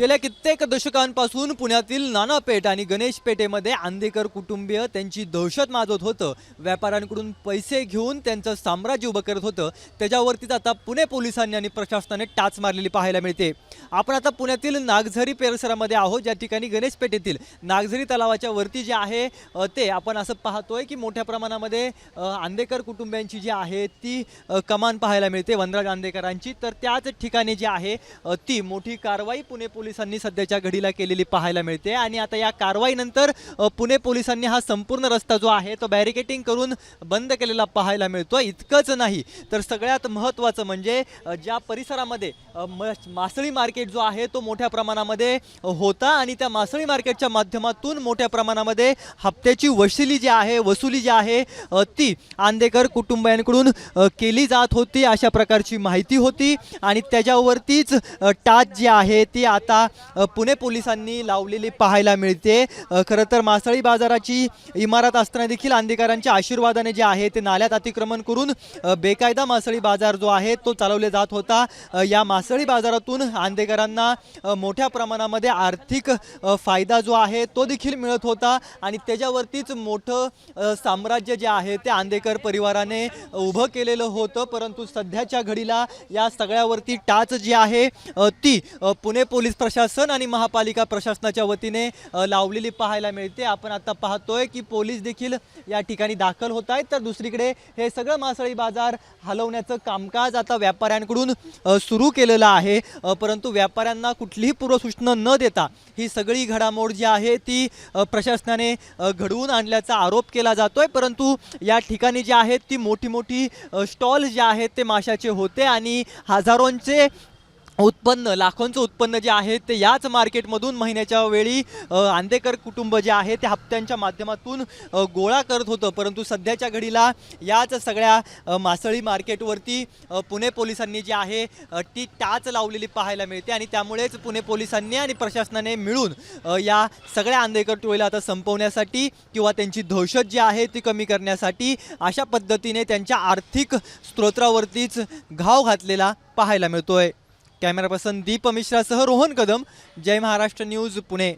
गेल्या कित्येक दशकांपासून पुण्यातील नानापेठ आणि गणेश पेठेमध्ये आंदेकर कुटुंबीय त्यांची दहशत माजवत होतं. व्यापाऱ्यांकडून पैसे घेऊन त्यांचं साम्राज्य उभं करत होतं. त्याच्यावरतीच आता पुणे पोलिसांनी आणि प्रशासनाने टाच मारलेली पाहायला मिळते. आपण आता पुण्यातील नागझरी परिसरामध्ये आहोत, ज्या ठिकाणी गणेश पेठेतील नागझरी तलावाच्या वरती जे आहे ते आपण असं पाहतोय की मोठ्या प्रमाणामध्ये आंदेकर कुटुंबियांची जी आहे ती कमान पाहायला मिळते, वनराज आंदेकरांची. तर त्याच ठिकाणी जी आहे ती मोठी कारवाई पुणे पोलिसांनी सध्याच्या घडीला केलेली पाहायला मिळते. आणि आता या कारवाईनंतर पुणे पोलिसांनी हा संपूर्ण रस्ता जो आहे तो बॅरिकेटिंग करून बंद केलेला पाहायला मिळतो. इतकंच नाही तर सगळ्यात महत्त्वाचं म्हणजे ज्या परिसरामध्ये मासळी मार्केट जो आहे तो मोठ्या प्रमाणामध्ये होता आणि त्या मासळी मार्केटच्या माध्यमातून मोठ्या प्रमाणामध्ये हप्त्याची वसुली जी आहे ती आंदेकर कुटुंबियांकडून केली जात होती, अशा प्रकारची माहिती होती. आणि त्याच्यावरतीच टाच जी आहे ती आता पुणे पोलिसांनी लावलेली पाहायला मिळते. खरं तर मासळी बाजाराची इमारत असताना देखील आंदेकरांच्या आशीर्वादाने जे आहे ते नाल्यात अतिक्रमण करून बेकायदा मासळी बाजार जो आहे तो चालवले जात होता. या मासळी बाजारातून आंदेकरांना मोठ्या प्रमाणामध्ये आर्थिक फायदा जो आहे तो देखील मिळत होता आणि त्याच्यावरतीच मोठं साम्राज्य जे आहे ते आंदेकर परिवाराने उभं केलेलं होतं. परंतु सध्याच्या घडीला या सगळ्यावरती टाच जी आहे ती पुणे पोलीस प्रशासन आणि महापालिका प्रशासनाच्या वतीने लावलेली पाहायला मिळते. आपण आता पाहतोय की पोलीस देखील या ठिकाणी दाखल होत आहेत. तर दुसरीकडे हे सगळं मासळी बाजार हलवण्याचं कामकाज आता व्यापाऱ्यांकडून सुरू केलेलं आहे. परंतु व्यापाऱ्यांना कुठलीही पूर्वसूचना न देता ही सगळी घडामोड जी आहे ती प्रशासनाने घडवून आणल्याचा आरोप केला जातोय. परंतु या ठिकाणी जे आहेत ती मोठी स्टॉल जे आहेत ते माशाचे होते आणि हजारोंचे उत्पन्न, लाखोंचं उत्पन्न जे आहे ते याच मार्केटमधून महिन्याच्या वेळी आंदेकर कुटुंब जे आहे ते हप्त्यांच्या माध्यमातून गोळा करत होतं. परंतु सध्याच्या घडीला याच सगळ्या मासळी मार्केटवरती पुणे पोलिसांनी जी आहे ती टाच लावलेली पाहायला मिळते. आणि त्यामुळेच पुणे पोलिसांनी आणि प्रशासनाने मिळून या सगळ्या आंदेकर टोळीला आता संपवण्यासाठी किंवा त्यांची दहशत जी आहे ती कमी करण्यासाठी अशा पद्धतीने त्यांच्या आर्थिक स्त्रोत्रावरतीच घाव घातलेला पाहायला मिळतोय. कॅमेरा पर्सन दीप मिश्रासह रोहन कदम, जय महाराष्ट्र न्यूज, पुणे.